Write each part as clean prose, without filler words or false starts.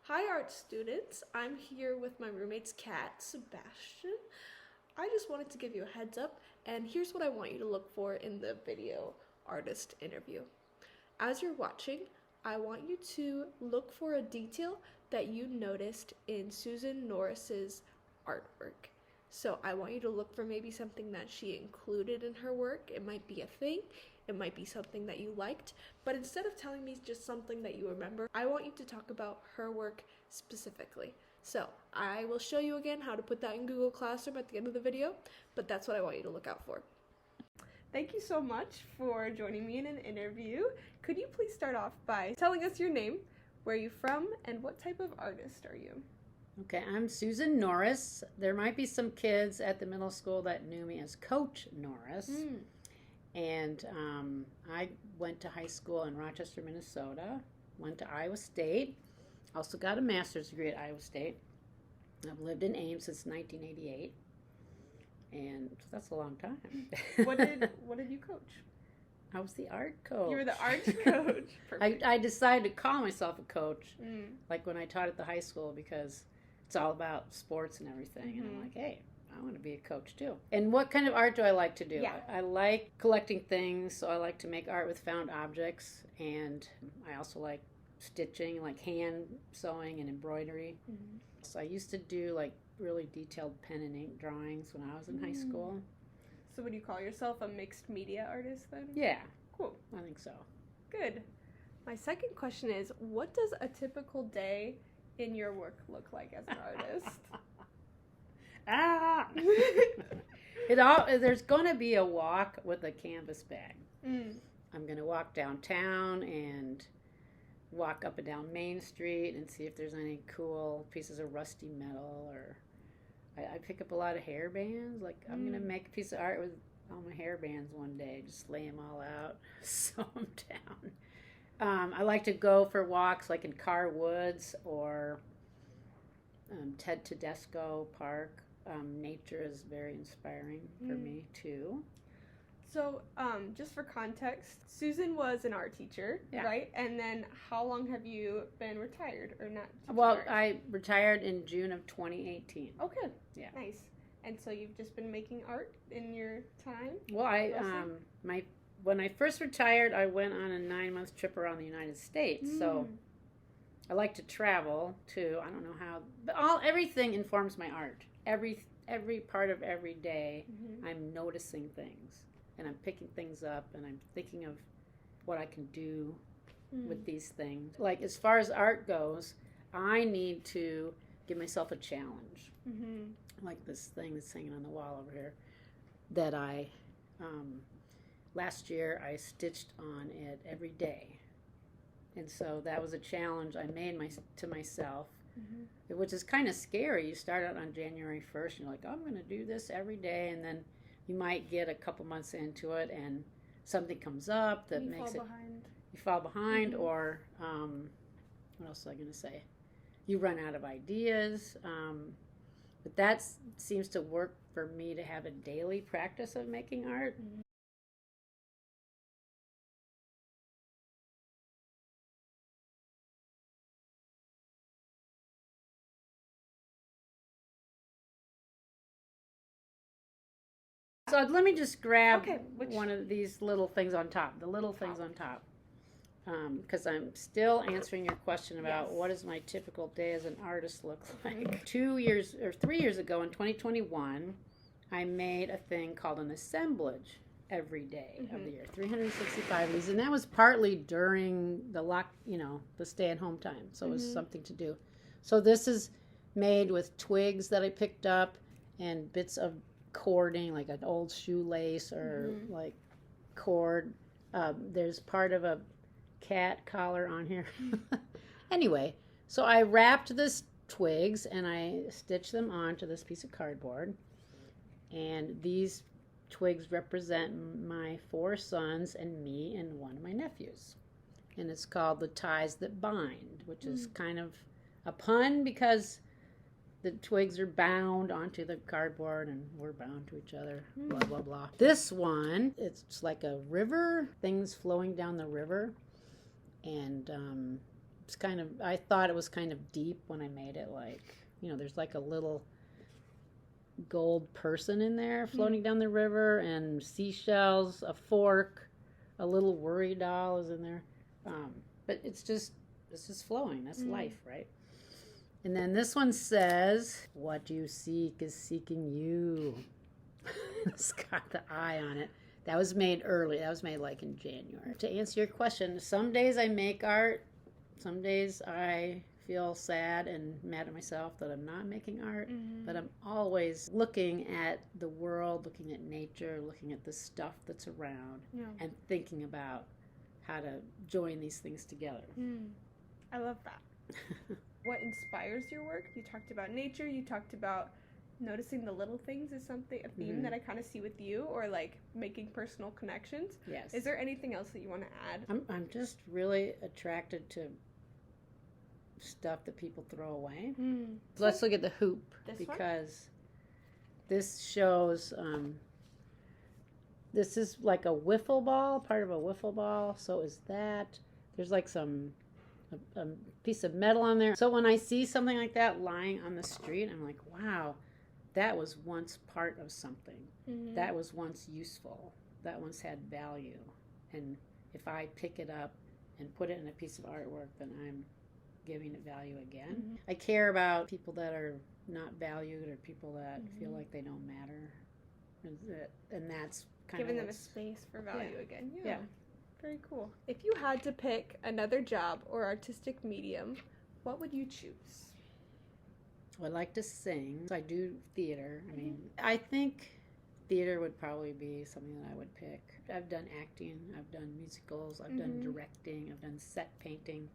Hi art students, I'm here with my roommate's cat, Sebastian. I just wanted to give you a heads up, and here's what I want you to look for in the video artist interview. As you're watching, I want you to look for a detail that you noticed in Susan Norris's artwork. So I want you to look for maybe something that she included in her work. It might be a thing, it might be something that you liked, but instead of telling me just something that you remember, I want you to talk about her work specifically. So I will show you again how to put that in Google Classroom at the end of the video, but that's what I want you to look out for. Thank you so much for joining me in an interview. Could you please start off by telling us your name, where you're from, and what type of artist are you? Okay, I'm Susan Norris. There might be some kids at the middle school that knew me as Coach Norris. And I went to high school in Rochester, Minnesota, went to Iowa State, also got a master's degree at Iowa State. I've lived in Ames since 1988, and that's a long time. What did you coach? I was the art coach. You were the art coach. I decided to call myself a coach, like when I taught at the high school, because it's all about sports and everything. And I'm like, hey, I want to be a coach too. And what kind of art do I like to do? Yeah. I like collecting things, so I like to make art with found objects. And I also like stitching, like hand sewing and embroidery. So I used to do like really detailed pen and ink drawings when I was in high school. So would you call yourself a mixed media artist then? Yeah. Cool. I think so. Good. My second question is, what does a typical day in your work look like as an artist? There's going to be a walk with a canvas bag. I'm going to walk downtown and walk up and down Main Street and see if there's any cool pieces of rusty metal, or I pick up a lot of hair bands. Like I'm going to make a piece of art with all my hair bands one day, just lay them all out, sew them down. I like to go for walks like in Carr Woods or Ted Tedesco Park. Nature is very inspiring for me too. So, just for context, Susan was an art teacher, right? And then how long have you been retired or not? Well, I retired in June of 2018. Oh, good. Yeah. Nice. And so you've just been making art in your time? Well, when I first retired, I went on a 9-month trip around the United States. So I like to travel too. I don't know how, but everything informs my art. Every part of every day, I'm noticing things, and I'm picking things up, and I'm thinking of what I can do with these things. Like as far as art goes, I need to give myself a challenge. Like this thing that's hanging on the wall over here, that I last year I stitched on it every day, and so that was a challenge I made to myself. Which is kind of scary. You start out on January 1st, and you're like, oh, I'm going to do this every day, and then you might get a couple months into it, and something comes up that makes it... You fall behind, or, what else was I going to say? You run out of ideas, but that seems to work for me to have a daily practice of making art. So let me just grab one of these little things on top, the little things on top, because I'm still answering your question about what does my typical day as an artist look like. 3 years ago in 2021, I made a thing called an assemblage every day of the year, 365 days, and that was partly during the stay-at-home time, so it was something to do. So this is made with twigs that I picked up and bits of cording, like an old shoelace or like cord. There's part of a cat collar on here. Anyway, so I wrapped this twigs and I stitched them onto this piece of cardboard, and these twigs represent my 4 sons and me and one of my nephews, and it's called The Ties That Bind, which is kind of a pun because the twigs are bound onto the cardboard and we're bound to each other, blah, blah, blah. This one, it's like a river, things flowing down the river. And it's kind of, I thought it was kind of deep when I made it. Like, you know, there's like a little gold person in there floating down the river, and seashells, a fork, a little worry doll is in there. But it's just flowing. That's life, right? And then this one says, what you seek is seeking you. It's got the eye on it. That was made early. That was made like in January. To answer your question, some days I make art. Some days I feel sad and mad at myself that I'm not making art. But I'm always looking at the world, looking at nature, looking at the stuff that's around, and thinking about how to join these things together. I love that. What inspires your work? You talked about nature. You talked about noticing the little things is a theme that I kind of see with you, or like making personal connections. Yes. Is there anything else that you want to add? I'm just really attracted to stuff that people throw away. So let's look at the hoop, because this shows, this is like a wiffle ball, part of a wiffle ball. So is that, there's like a piece of metal on there. So when I see something like that lying on the street, I'm like, wow, that was once part of something. That was once useful. That once had value. And if I pick it up and put it in a piece of artwork, then I'm giving it value again. I care about people that are not valued, or people that feel like they don't matter. And that's kind giving of them a space for value again. Yeah. Very cool. If you had to pick another job or artistic medium, what would you choose? Well, I like to sing. I do theater. I mean, I think theater would probably be something that I would pick. I've done acting, I've done musicals, I've done directing, I've done set painting.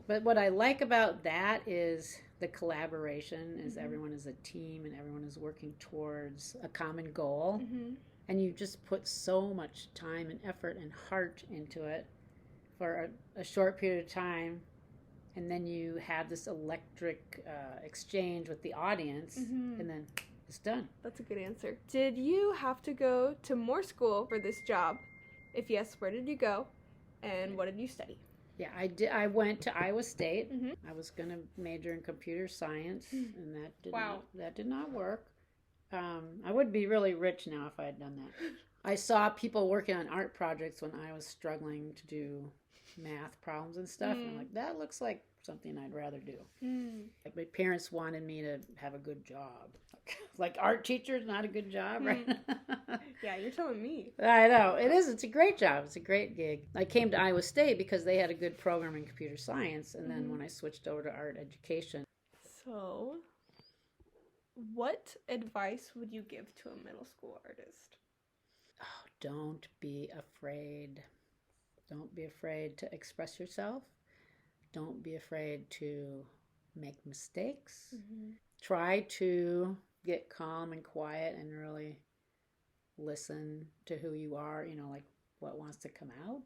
But what I like about that is the collaboration, is everyone is a team and everyone is working towards a common goal. And you just put so much time and effort and heart into it for a short period of time. And then you have this electric exchange with the audience, and then it's done. That's a good answer. Did you have to go to more school for this job? If yes, where did you go? And what did you study? Yeah, I did. I went to Iowa State. I was going to major in computer science, and that did not work. I would be really rich now if I had done that. I saw people working on art projects when I was struggling to do math problems and stuff, and I'm like, that looks like something I'd rather do. Like, my parents wanted me to have a good job. Like, art teacher's not a good job, right? Yeah, you're telling me. I know. It is. It's a great job. It's a great gig. I came to Iowa State because they had a good program in computer science, and then when I switched over to art education. So, what advice would you give to a middle school artist? Oh, don't be afraid. Don't be afraid to express yourself. Don't be afraid to make mistakes. Try to get calm and quiet and really listen to who you are, you know, like what wants to come out.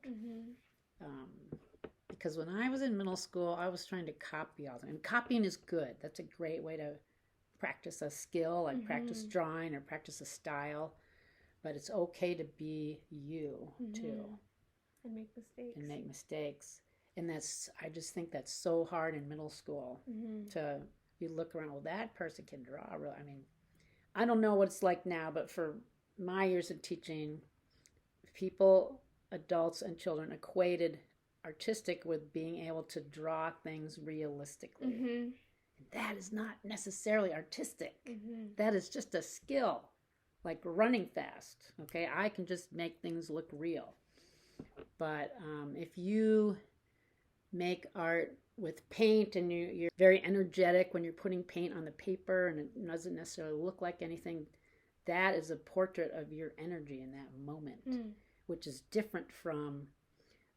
Because when I was in middle school, I was trying to copy all the time. And copying is good. That's a great way to practice a skill, like practice drawing or practice a style. But it's okay to be you, too. And make mistakes. And I just think that's so hard in middle school you look around, well, that person can draw. I mean, I don't know what it's like now, but for my years of teaching, people, adults and children, equated artistic with being able to draw things realistically. And that is not necessarily artistic. That is just a skill, like running fast. Okay, I can just make things look real. But if you make art with paint and you're very energetic when you're putting paint on the paper and it doesn't necessarily look like anything, that is a portrait of your energy in that moment, which is different from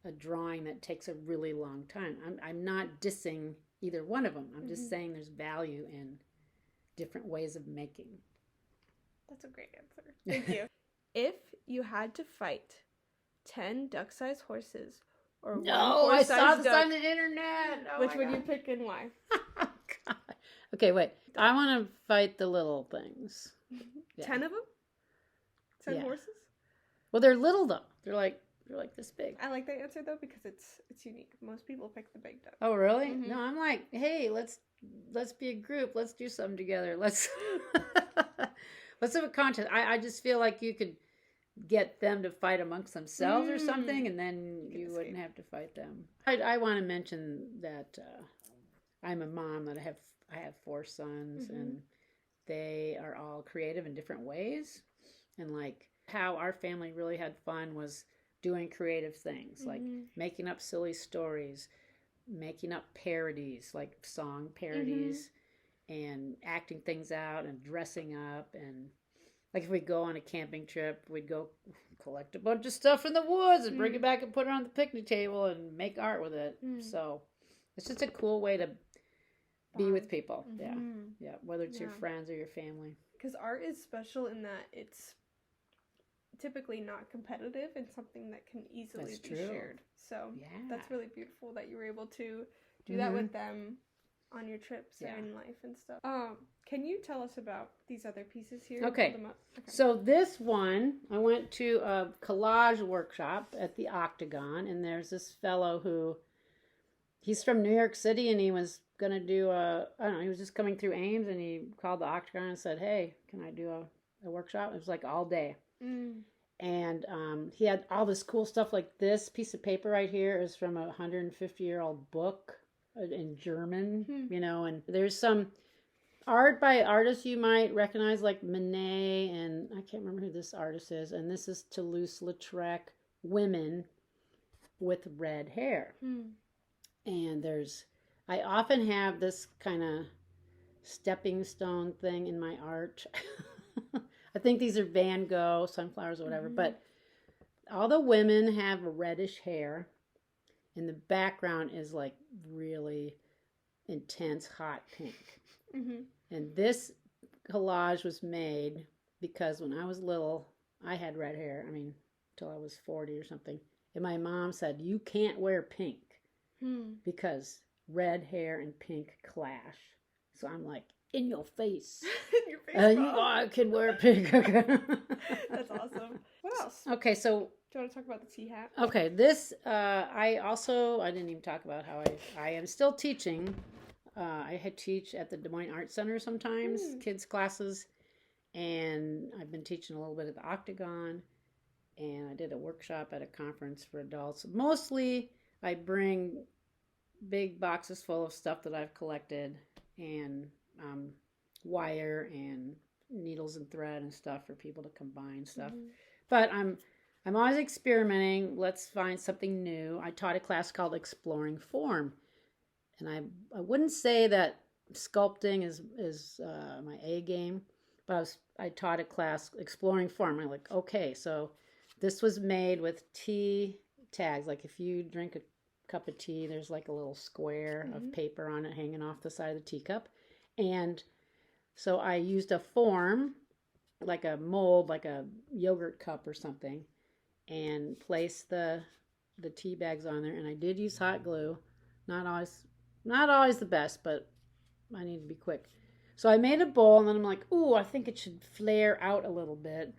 a drawing that takes a really long time. I'm not dissing either one of them. I'm just saying there's value in different ways of making. That's a great answer. Thank you. If you had to fight 10 duck-sized horses or one horse-sized duck, I saw this on the internet. Which would you pick and why? Oh, God. Okay, wait. I want to fight the little things. 10 of them? 10 horses? Well, they're little, though. They're like They're like this big. I like that answer though because it's unique. Most people pick the big duck. Oh really? Mm-hmm. No, I'm like, hey, let's be a group. Let's do something together. Let's have a contest. I just feel like you could get them to fight amongst themselves or something, and then you wouldn't have to fight them. I want to mention that I'm a mom that I have 4 sons, and they are all creative in different ways. And like how our family really had fun was doing creative things, like making up silly stories, making up parodies, like song parodies, and acting things out and dressing up. And like if we go on a camping trip, we'd go collect a bunch of stuff in the woods and bring it back and put it on the picnic table and make art with it. So it's just a cool way to be with people. Yeah, whether it's your friends or your family. Because art is special in that it's typically not competitive and something that can easily be shared. So that's really beautiful that you were able to do that with them on your trips and in life and stuff. Can you tell us about these other pieces here? Okay. So this one, I went to a collage workshop at the Octagon, and there's this fellow who, he's from New York City, and he was going to do he was just coming through Ames, and he called the Octagon and said, hey, can I do a workshop? It was like all day. And he had all this cool stuff. Like this piece of paper right here is from a 150-year-old book in German, and there's some art by artists you might recognize, like Monet, and I can't remember who this artist is, and this is Toulouse-Lautrec, women with red hair. And I often have this kind of stepping stone thing in my art. I think these are Van Gogh, sunflowers or whatever, but all the women have reddish hair, and the background is like really intense hot pink. And this collage was made because when I was little, I had red hair, until I was 40 or something. And my mom said, you can't wear pink because red hair and pink clash. So I'm like, in your face. In your face. I can wear pink. That's awesome. What else? Okay, so do you want to talk about the tea hat? Okay, this I didn't even talk about how I am still teaching. I teach at the Des Moines Art Center sometimes, kids classes, and I've been teaching a little bit at the Octagon, and I did a workshop at a conference for adults. Mostly I bring big boxes full of stuff that I've collected, and wire and needles and thread and stuff for people to combine stuff. But I'm always experimenting. Let's find something new. I taught a class called Exploring Form, and I wouldn't say that sculpting is my A game, but I taught a class Exploring Form. I'm like, okay, so this was made with tea tags. Like if you drink a cup of tea, there's like a little square of paper on it hanging off the side of the teacup. And so I used a form, like a mold, like a yogurt cup or something, and placed the tea bags on there. And I did use hot glue. Not always the best, but I need to be quick. So I made a bowl, and then I'm like, ooh, I think it should flare out a little bit.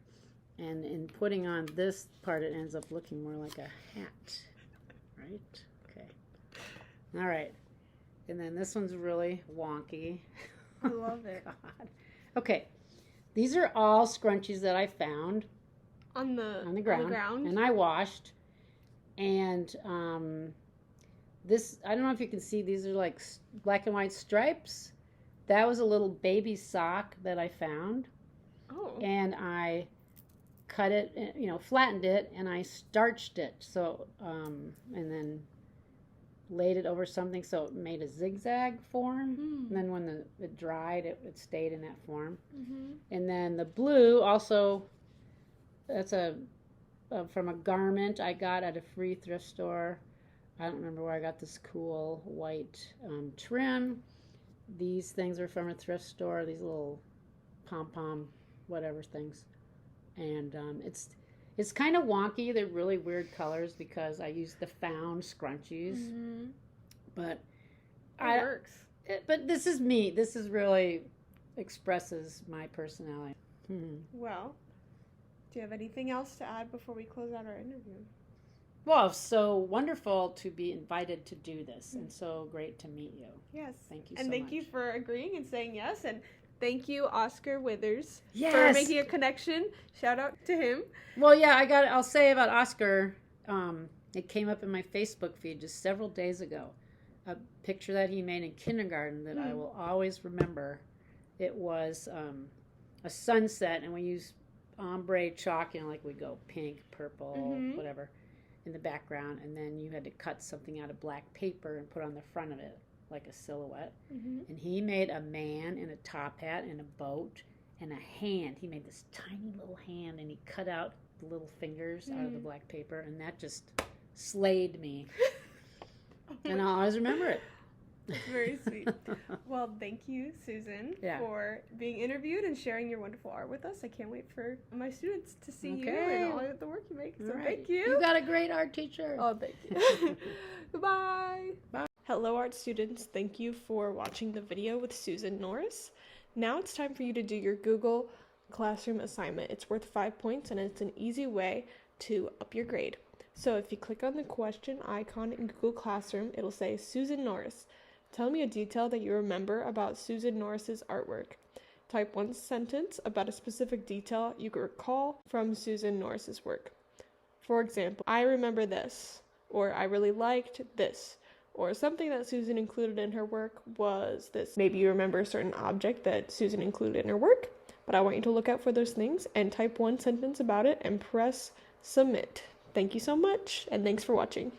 And in putting on this part, it ends up looking more like a hat, right? Okay. All right. And then this one's really wonky. I love it. God. Okay. These are all scrunchies that I found on the ground. And I washed. And this, I don't know if you can see, these are like black and white stripes. That was a little baby sock that I found. Oh. And I cut it, flattened it, and I starched it. So, and then laid it over something so it made a zigzag form. And then when it dried, it stayed in that form. And then the blue also, that's from a garment I got at a free thrift store. I don't remember where I got this cool white trim. These things are from a thrift store, these little pom-pom whatever things. And it's kind of wonky. They're really weird colors because I used the found scrunchies. But it works. But this is me. This is really expresses my personality. Well, do you have anything else to add before we close out our interview? Well, so wonderful to be invited to do this, and so great to meet you. Yes. Thank you and so thank much. you for agreeing and saying yes. And thank you, Oscar Withers, Yes. for making a connection. Shout out to him. Well, yeah, I'll say about Oscar, it came up in my Facebook feed just several days ago. A picture that he made in kindergarten that I will always remember. It was a sunset, and we used ombre chalk, like we go pink, purple, whatever, in the background, and then you had to cut something out of black paper and put on the front of it, like a silhouette. And he made a man in a top hat and a boat and a hand. He made this tiny little hand, and he cut out the little fingers out of the black paper, and that just slayed me. And I'll always remember it. That's very sweet. Well, thank you, Susan, for being interviewed and sharing your wonderful art with us. I can't wait for my students to see you and all the work you make. So thank you. You got a great art teacher. Oh, thank you. Goodbye. Bye. Hello, art students. Thank you for watching the video with Susan Norris. Now it's time for you to do your Google Classroom assignment. It's worth 5 points, and it's an easy way to up your grade. So if you click on the question icon in Google Classroom, it'll say Susan Norris. Tell me a detail that you remember about Susan Norris's artwork. Type one sentence about a specific detail you could recall from Susan Norris's work. For example, I remember this, or I really liked this, or something that Susan included in her work was this. Maybe you remember a certain object that Susan included in her work, but I want you to look out for those things and type one sentence about it and press submit. Thank you so much, and thanks for watching.